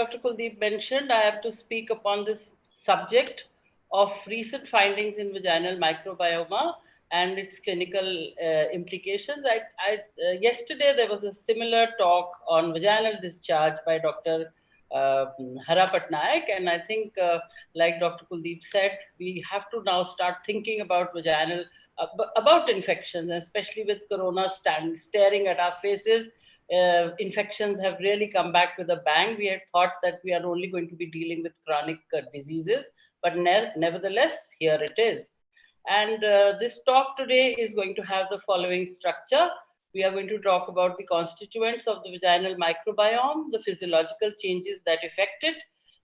Dr. Kuldeep mentioned, I have to speak upon this subject of recent findings in vaginal microbioma and its clinical implications. Yesterday, there was a similar talk on vaginal discharge by Dr. Hara Patnaik, and I think, like Dr. Kuldeep said, we have to now start thinking about vaginal, about infections, especially with corona staring at our faces. Infections have really come back with a bang. We had thought that we are only going to be dealing with chronic diseases, but nevertheless, here it is. And this talk today is going to have the following structure. We are going to talk about the constituents of the vaginal microbiome, the physiological changes that affect it,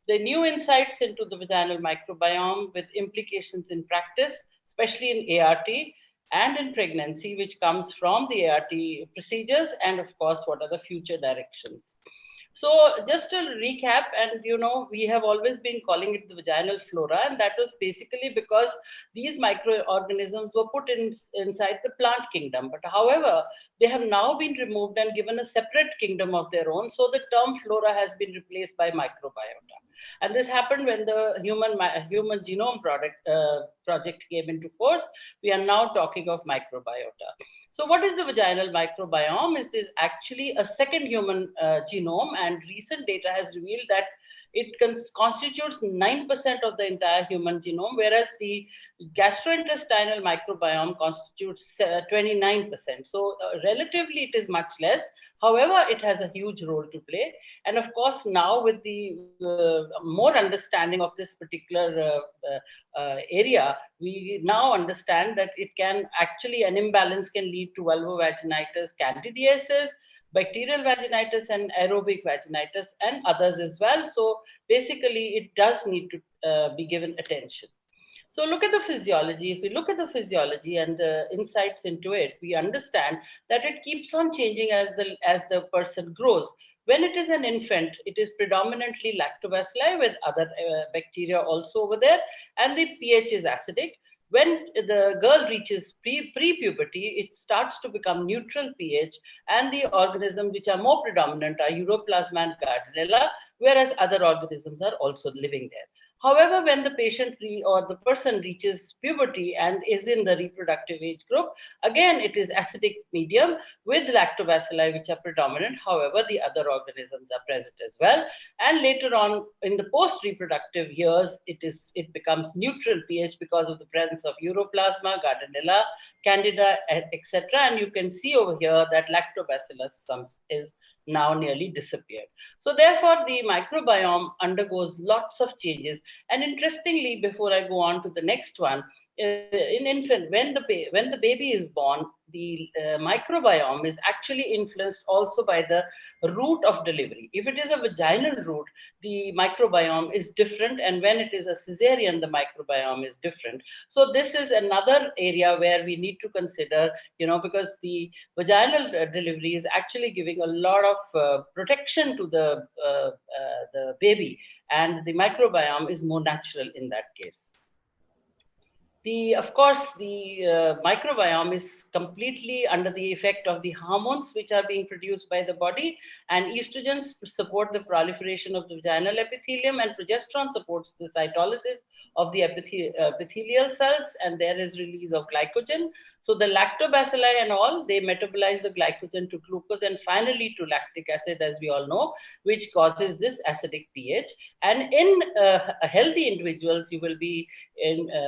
the new insights into the vaginal microbiome with implications in practice, especially in ART, and in pregnancy, which comes from the ART procedures, and of course, what are the future directions. So just a recap, and we have always been calling it the vaginal flora, and that was basically because these microorganisms were put inside the plant kingdom. But however, they have now been removed and given a separate kingdom of their own. So the term flora has been replaced by microbiota. And this happened when the human genome project came into force. We are now talking of microbiota. So what is the vaginal microbiome? It is actually a second human genome, and recent data has revealed that it constitutes 9% of the entire human genome, whereas the gastrointestinal microbiome constitutes 29%. So relatively, it is much less. However, it has a huge role to play. And of course, now with the more understanding of this particular area, we now understand that it can actually, an imbalance can lead to vulvovaginitis, candidiasis, bacterial vaginitis, and aerobic vaginitis, and others as well. So basically, it does need to be given attention. So look at the physiology. If we look at the physiology and the insights into it, we understand that it keeps on changing as the person grows. When it is an infant, it is predominantly lactobacilli with other bacteria also over there, and the pH is acidic. When the girl reaches pre-puberty, it starts to become neutral pH, and the organisms which are more predominant are Uroplasma and Gardnerella, whereas other organisms are also living there. However, when the patient or the person reaches puberty and is in the reproductive age group, again, it is acidic medium with lactobacilli, which are predominant. However, the other organisms are present as well. And later on, in the post-reproductive years, it becomes neutral pH because of the presence of Uroplasma, Gardnerella, Candida, etc. And you can see over here that Lactobacillus is now nearly disappeared. So therefore, the microbiome undergoes lots of changes. And interestingly, before I go on to the next one, in infant, when the baby is born, the microbiome is actually influenced also by the route of delivery. If it is a vaginal route, the microbiome is different, and when it is a cesarean, the microbiome is different. So this is another area where we need to consider, because the vaginal delivery is actually giving a lot of protection to the baby, and the microbiome is more natural in that case. Of course, the microbiome is completely under the effect of the hormones which are being produced by the body, and estrogens support the proliferation of the vaginal epithelium, and progesterone supports the cytolysis of the epithelial cells, and there is release of glycogen. So the lactobacilli and all, they metabolize the glycogen to glucose and finally to lactic acid, as we all know, which causes this acidic pH. And in healthy individuals, you will be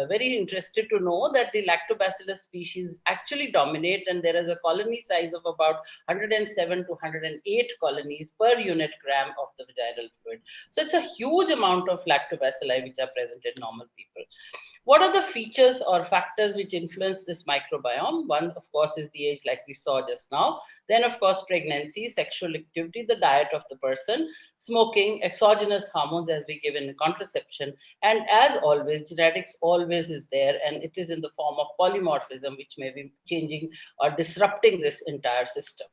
very interested to know that the lactobacillus species actually dominate, and there is a colony size of about 107 to 108 colonies per unit gram of the vaginal fluid. So it's a huge amount of lactobacilli which are present in normal people. What are the features or factors which influence this microbiome? One, of course, is the age, like we saw just now. Then, of course, pregnancy, sexual activity, the diet of the person, smoking, exogenous hormones as we give in contraception. And as always, genetics always is there, and it is in the form of polymorphism, which may be changing or disrupting this entire system.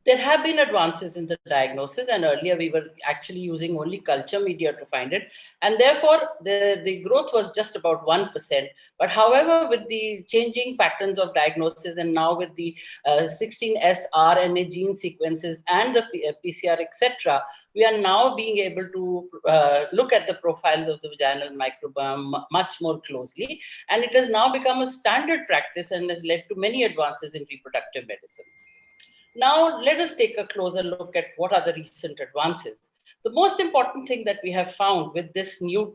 There have been advances in the diagnosis, and earlier we were actually using only culture media to find it, and therefore the growth was just about 1%. But however, with the changing patterns of diagnosis, and now with the 16S RNA gene sequences and the PCR, etc., we are now being able to look at the profiles of the vaginal microbiome much more closely, and it has now become a standard practice and has led to many advances in reproductive medicine. Now, let us take a closer look at what are the recent advances. The most important thing that we have found with this new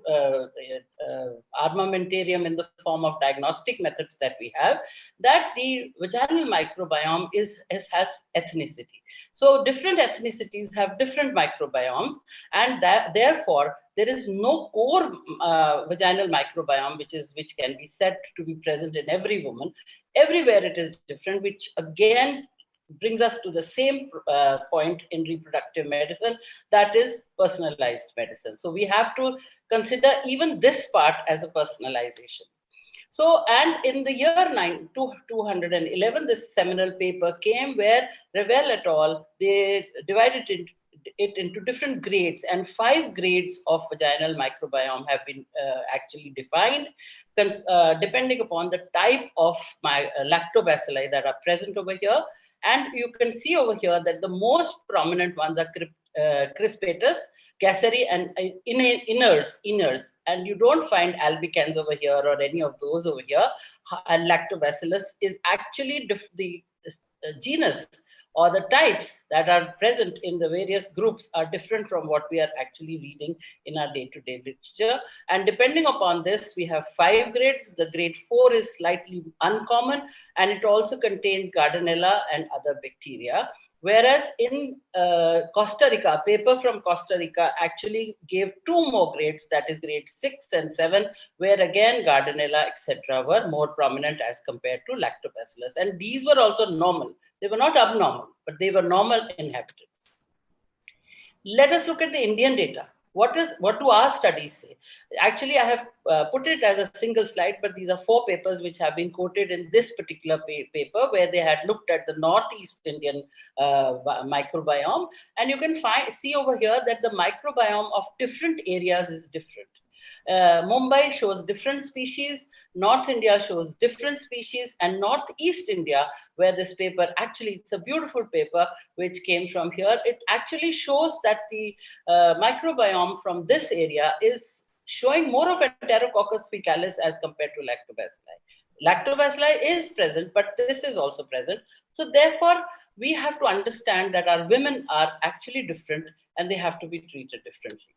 armamentarium in the form of diagnostic methods that we have, that the vaginal microbiome has ethnicity. So different ethnicities have different microbiomes, and that, therefore, there is no core vaginal microbiome which can be said to be present in every woman. Everywhere it is different, which again brings us to the same point in reproductive medicine, that is personalized medicine. So we have to consider even this part as a personalization. So, and in the year 211, this seminal paper came where Revel et al., they divided it into different grades, and 5 grades of vaginal microbiome have been actually defined, depending upon the type of lactobacilli that are present over here. And you can see over here that the most prominent ones are crispatus, gasseri, and inners. And you don't find albicans over here or any of those over here. And lactobacillus is actually the genus or the types that are present in the various groups are different from what we are actually reading in our day-to-day literature. And depending upon this, we have 5 grades. The grade 4 is slightly uncommon, and it also contains Gardnerella and other bacteria. Whereas in Costa Rica, a paper from Costa Rica actually gave 2 more grades, that is grade 6 and 7, where again Gardnerella, etc. were more prominent as compared to lactobacillus. And these were also normal. They were not abnormal, but they were normal inhabitants. Let us look at the Indian data. What do our studies say? Actually, I have put it as a single slide, but these are 4 papers which have been quoted in this particular paper, where they had looked at the Northeast Indian microbiome. And you can see over here that the microbiome of different areas is different. Mumbai shows different species, North India shows different species, and Northeast India, where this paper, actually it's a beautiful paper which came from here, it actually shows that the microbiome from this area is showing more of Enterococcus faecalis as compared to lactobacilli. Lactobacilli is present, but this is also present. So therefore, we have to understand that our women are actually different and they have to be treated differently.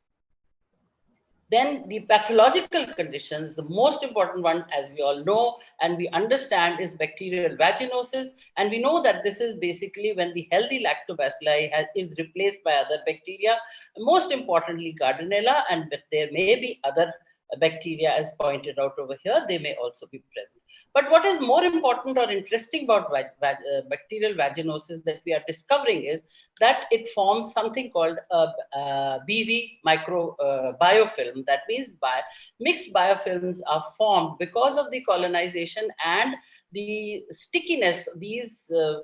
Then the pathological conditions, the most important one, as we all know and we understand, is bacterial vaginosis. And we know that this is basically when the healthy lactobacilli is replaced by other bacteria, most importantly Gardnerella, and there may be other bacteria as pointed out over here, they may also be present. But what is more important or interesting about bacterial vaginosis that we are discovering is that it forms something called a BV biofilm. That means mixed biofilms are formed because of the colonization and the stickiness. The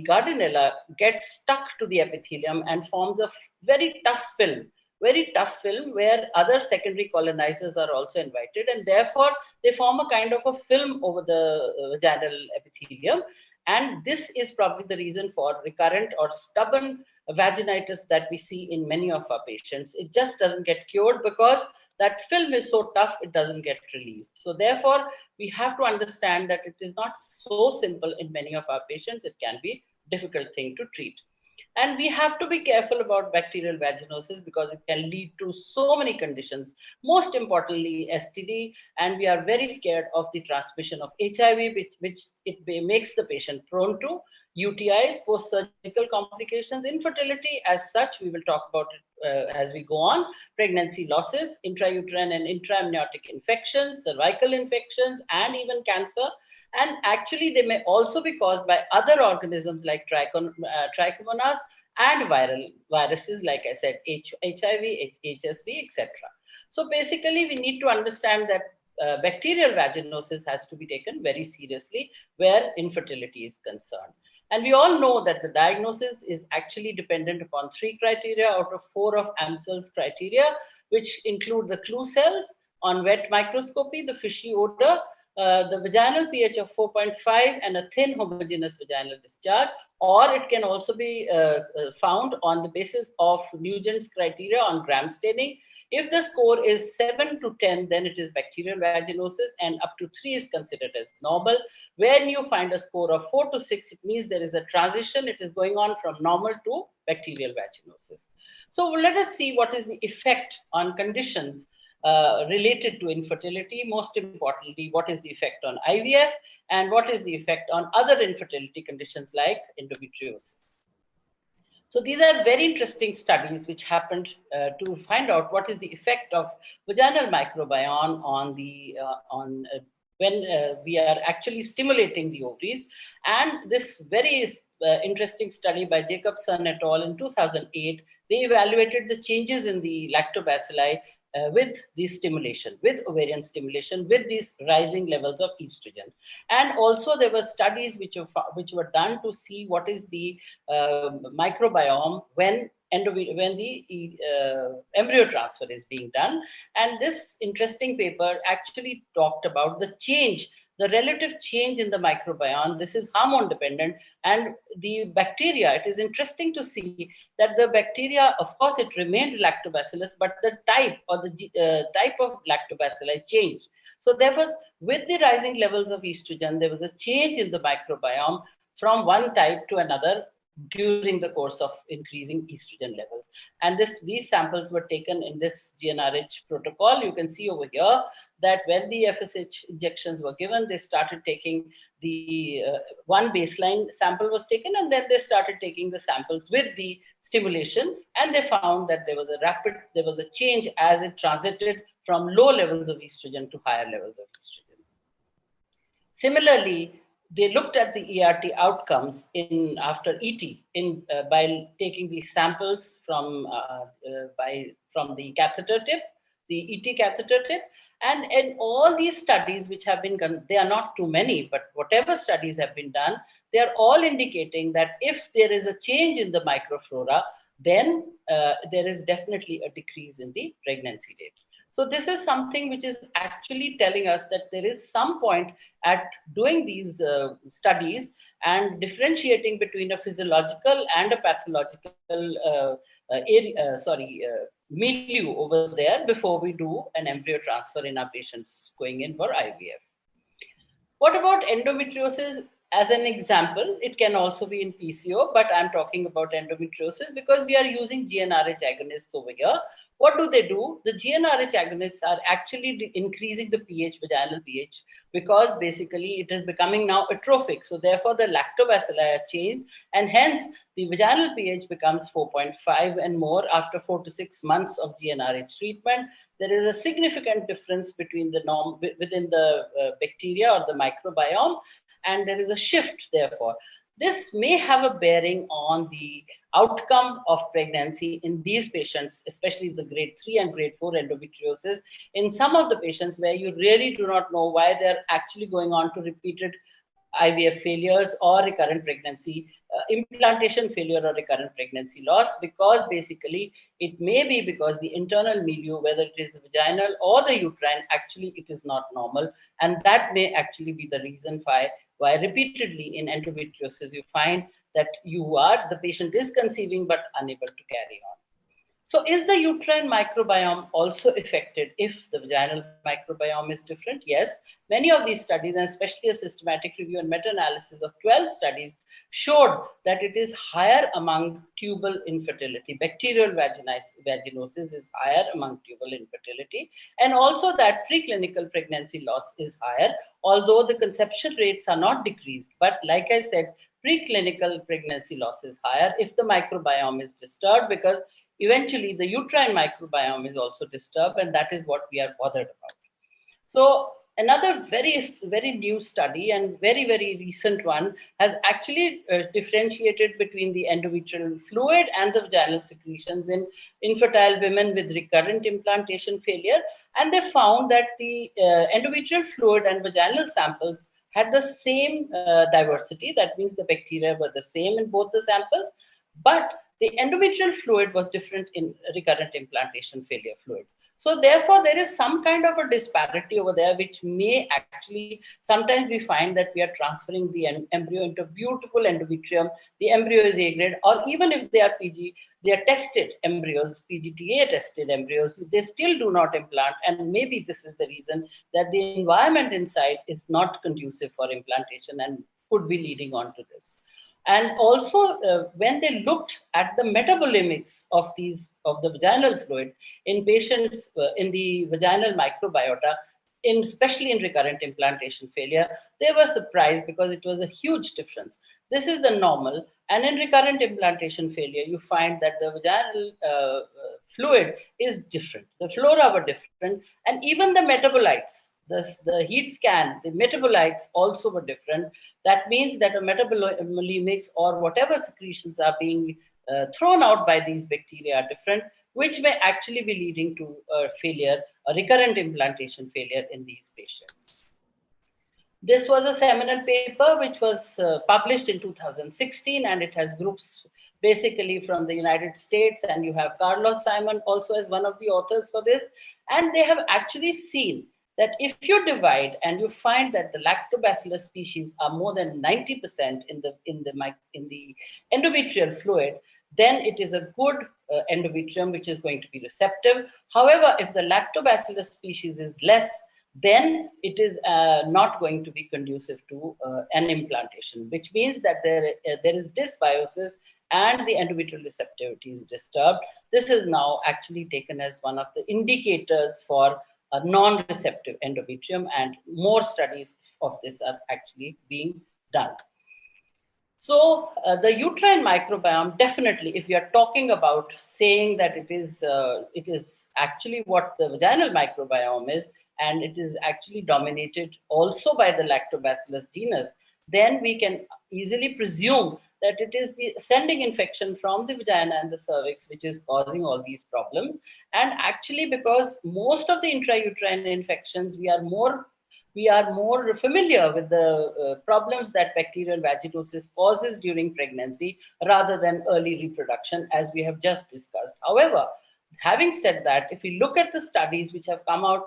Gardnerella gets stuck to the epithelium and forms a very tough film where other secondary colonizers are also invited, and therefore they form a kind of a film over the vaginal epithelium. And this is probably the reason for recurrent or stubborn vaginitis that we see in many of our patients. It just doesn't get cured because that film is so tough, it doesn't get released. So therefore, we have to understand that it is not so simple in many of our patients. It can be a difficult thing to treat. And we have to be careful about bacterial vaginosis because it can lead to so many conditions, most importantly STD, and we are very scared of the transmission of HIV, which it makes the patient prone to, UTIs, post-surgical complications, infertility as such, we will talk about it as we go on, pregnancy losses, intrauterine and intraamniotic infections, cervical infections, and even cancer. And actually, they may also be caused by other organisms like trichomonas and viruses, like I said, HIV, HSV, etc. So basically, we need to understand that bacterial vaginosis has to be taken very seriously where infertility is concerned. And we all know that the diagnosis is actually dependent upon 3 criteria out of 4 of Amsel's criteria, which include the clue cells on wet microscopy, the fishy odor, the vaginal pH of 4.5, and a thin homogeneous vaginal discharge, or it can also be found on the basis of Nugent's criteria on gram staining. If the score is 7 to 10, then it is bacterial vaginosis, and up to 3 is considered as normal. When you find a score of 4 to 6, it means there is a transition. It is going on from normal to bacterial vaginosis. So let us see what is the effect on conditions related to infertility. Most importantly, what is the effect on IVF, and what is the effect on other infertility conditions like endometriosis. So these are very interesting studies which happened to find out what is the effect of vaginal microbiome on the when we are actually stimulating the ovaries. And this very interesting study by Jacobson et al. In 2008, they evaluated the changes in the lactobacilli with the stimulation, with ovarian stimulation, with these rising levels of estrogen. And also there were studies which were done to see what is the microbiome when the embryo transfer is being done. And this interesting paper actually talked about the change, the relative change in the microbiome. This is hormone dependent, and the bacteria, it is interesting to see that the bacteria, of course, it remained lactobacillus, but the type or the type of lactobacilli changed. So there was, with the rising levels of estrogen, there was a change in the microbiome from one type to another during the course of increasing estrogen levels. And these samples were taken in this GnRH protocol. You can see over here that when the FSH injections were given, they started taking the one baseline sample was taken, and then they started taking the samples with the stimulation, and they found that there was a change as it transited from low levels of estrogen to higher levels of estrogen. Similarly, they looked at the ERT outcomes after ET by taking these samples from the catheter tip, the ET catheter tip, and in all these studies which have been done, they are not too many, but whatever studies have been done, they are all indicating that if there is a change in the microflora, then there is definitely a decrease in the pregnancy rate. So this is something which is actually telling us that there is some point at doing these studies and differentiating between a physiological and a pathological milieu over there before we do an embryo transfer in our patients going in for IVF. What about endometriosis? As an example, it can also be in PCO, but I'm talking about endometriosis because we are using GnRH agonists over here. What do? The GnRH agonists are actually increasing the pH, vaginal pH, because basically it is becoming now atrophic. So therefore the lactobacilli are changed, and hence the vaginal pH becomes 4.5 and more after 4 to 6 months of GnRH treatment. There is a significant difference between the norm within the bacteria or the microbiome, and there is a shift therefore. This may have a bearing on the outcome of pregnancy in these patients, especially the grade 3 and grade 4 endometriosis. In some of the patients where you really do not know why they're actually going on to repeated IVF failures or recurrent pregnancy, implantation failure or recurrent pregnancy loss, because basically it may be because the internal milieu, whether it is the vaginal or the uterine, actually it is not normal. And that may actually be the reason why repeatedly in endometriosis you find that the patient is conceiving but unable to carry on. So is the uterine microbiome also affected if the vaginal microbiome is different? Yes, many of these studies, and especially a systematic review and meta-analysis of 12 studies, showed that it is higher among tubal infertility. Bacterial vaginosis is higher among tubal infertility, and also that preclinical pregnancy loss is higher, although the conception rates are not decreased. But like I said, preclinical pregnancy loss is higher if the microbiome is disturbed, because eventually the uterine microbiome is also disturbed, and that is what we are bothered about. So another very, very new study and very, very recent one has actually differentiated between the endometrial fluid and the vaginal secretions in infertile women with recurrent implantation failure. And they found that the endometrial fluid and vaginal samples had the same diversity. That means the bacteria were the same in both the samples, but the endometrial fluid was different in recurrent implantation failure fluids. So therefore, there is some kind of a disparity over there, which may actually, sometimes we find that we are transferring the embryo into beautiful endometrium. The embryo is A grade, or even if they are PG, they are tested embryos, PGTA tested embryos, they still do not implant. And maybe this is the reason that the environment inside is not conducive for implantation and could be leading on to this. And also, when they looked at the metabolomics of the vaginal fluid in patients in the vaginal microbiota, especially in recurrent implantation failure, they were surprised because it was a huge difference. This is the normal, and in recurrent implantation failure, you find that the vaginal fluid is different. The flora were different, and even the metabolites. The heat scan, the metabolites also were different. That means that a metabolemics or whatever secretions are being thrown out by these bacteria are different, which may actually be leading to failure, a recurrent implantation failure in these patients. This was a seminal paper which was published in 2016, and it has groups basically from the United States, and you have Carlos Simon also as one of the authors for this. And they have actually seen that if you divide and you find that the lactobacillus species are more than 90% in the endometrial fluid, then it is a good endometrium which is going to be receptive. However, if the lactobacillus species is less, then it is not going to be conducive to an implantation, which means that there is dysbiosis and the endometrial receptivity is disturbed. This is now actually taken as one of the indicators for a non-receptive endometrium, and more studies of this are actually being done. So the uterine microbiome, definitely, if we are talking about saying that it is actually what the vaginal microbiome is, and it is actually dominated also by the lactobacillus genus, then we can easily presume that it is the ascending infection from the vagina and the cervix which is causing all these problems. And actually, because most of the intrauterine infections, we are more familiar with the problems that bacterial vaginosis causes during pregnancy rather than early reproduction, as we have just discussed. However, having said that, if we look at the studies which have come out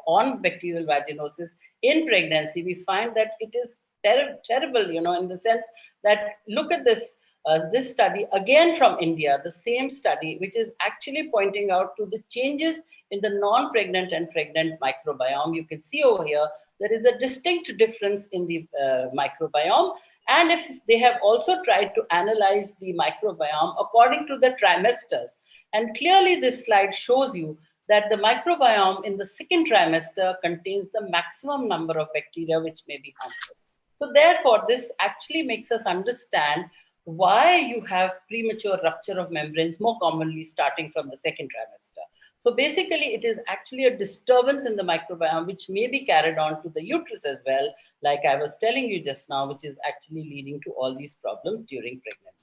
on bacterial vaginosis in pregnancy, we find that it is terrible, in the sense that, look at this study again from India, the same study, which is actually pointing out to the changes in the non-pregnant and pregnant microbiome. You can see over here, there is a distinct difference in the microbiome. And if they have also tried to analyze the microbiome according to the trimesters. And clearly this slide shows you that the microbiome in the second trimester contains the maximum number of bacteria which may be harmful. So therefore, this actually makes us understand why you have premature rupture of membranes more commonly starting from the second trimester. So basically, it is actually a disturbance in the microbiome which may be carried on to the uterus as well, like I was telling you just now, which is actually leading to all these problems during pregnancy.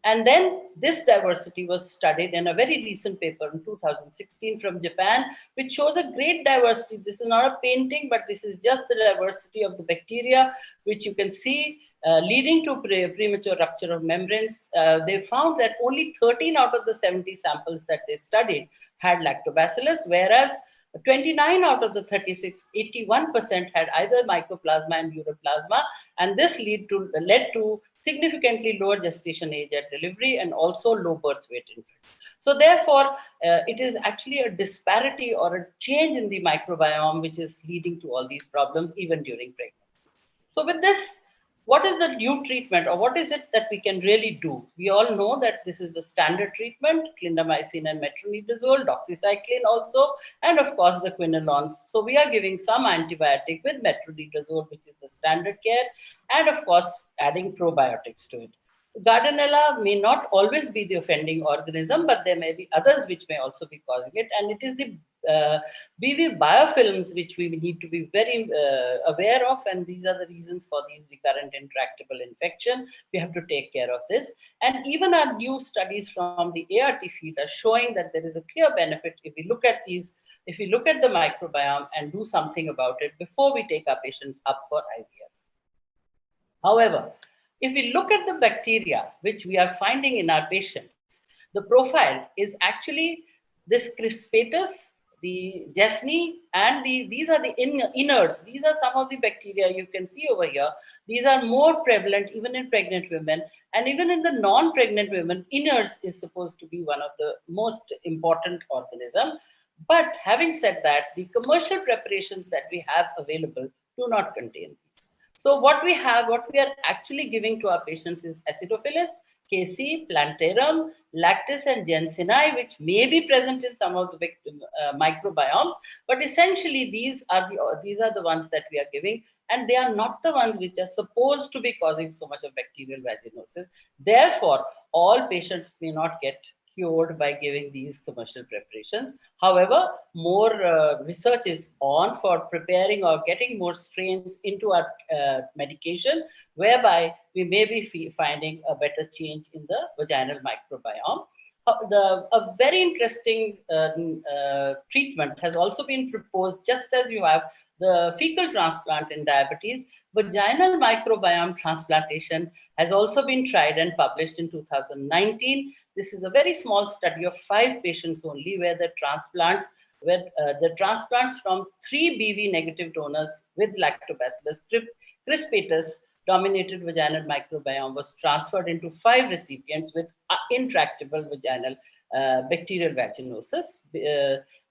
And then this diversity was studied in a very recent paper in 2016 from Japan, which shows a great diversity. This is not a painting, but this is just the diversity of the bacteria, which you can see leading to premature rupture of membranes. They found that only 13 out of the 70 samples that they studied had lactobacillus, whereas 29 out of the 36, 81% had either mycoplasma and uroplasma, and this led to significantly lower gestation age at delivery and also low birth weight infants. So therefore, it is actually a disparity or a change in the microbiome which is leading to all these problems even during pregnancy. So with this, what is the new treatment, or what is it that we can really do? We all know that this is the standard treatment: clindamycin and metronidazole, doxycycline also, and of course the quinolones. So we are giving some antibiotic with metronidazole, which is the standard care, and of course adding probiotics to it. Gardnerella may not always be the offending organism, but there may be others which may also be causing it. And it is the BV biofilms which we need to be very aware of. And these are the reasons for these recurrent intractable infection. We have to take care of this. And even our new studies from the ART field are showing that there is a clear benefit if we look at these, if we look at the microbiome and do something about it before we take our patients up for IVF. However, if we look at the bacteria which we are finding in our patients, the profile is actually this crispatus, the jesni, and these are the innards. These are some of the bacteria you can see over here. These are more prevalent even in pregnant women, and even in the non-pregnant women, innards is supposed to be one of the most important organism. But having said that, the commercial preparations that we have available do not contain these. So what we are actually giving to our patients is Acidophilus, Casei, Plantarum, Lactis, and Jensenii, which may be present in some of the microbiomes, but essentially these are the ones that we are giving, and they are not the ones which are supposed to be causing so much of bacterial vaginosis. Therefore, all patients may not get cured by giving these commercial preparations. However, more research is on for preparing or getting more strains into our medication, whereby we may be finding a better change in the vaginal microbiome. A very interesting treatment has also been proposed, just as you have the fecal transplant in diabetes. Vaginal microbiome transplantation has also been tried and published in 2019. This is a very small study of 5 patients only, where the transplants from 3 BV negative donors with lactobacillus crispatus dominated vaginal microbiome was transferred into 5 recipients with intractable vaginal bacterial vaginosis.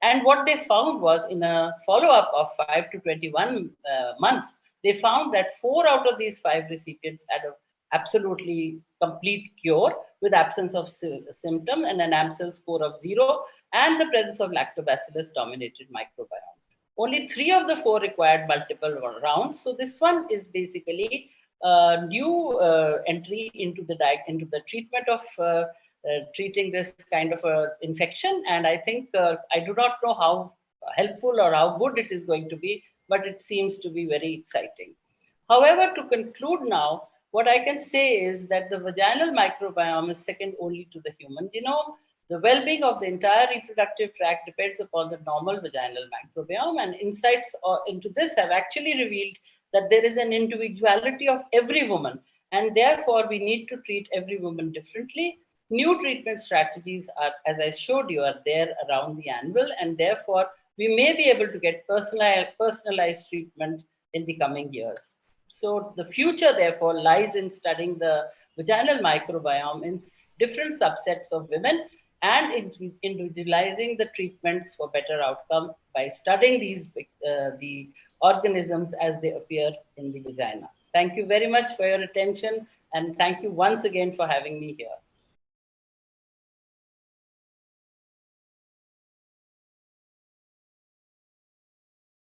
And what they found was, in a follow-up of 5 to 21 months, they found that 4 out of these 5 recipients had an absolutely complete cure with absence of symptom and an AMSEL score of 0 and the presence of lactobacillus dominated microbiome. Only 3 of the 4 required multiple rounds. So this one is basically a new entry into the treatment of treating this kind of a infection. And I think I do not know how helpful or how good it is going to be, but it seems to be very exciting. However, to conclude now, what I can say is that the vaginal microbiome is second only to the human genome. The well-being of the entire reproductive tract depends upon the normal vaginal microbiome, and insights into this have actually revealed that there is an individuality of every woman, and therefore we need to treat every woman differently. New treatment strategies are, as I showed you, are there around the anvil, and therefore we may be able to get personalized treatment in the coming years. So the future, therefore, lies in studying the vaginal microbiome in different subsets of women and individualizing the treatments for better outcome by studying the organisms as they appear in the vagina. Thank you very much for your attention, and thank you once again for having me here.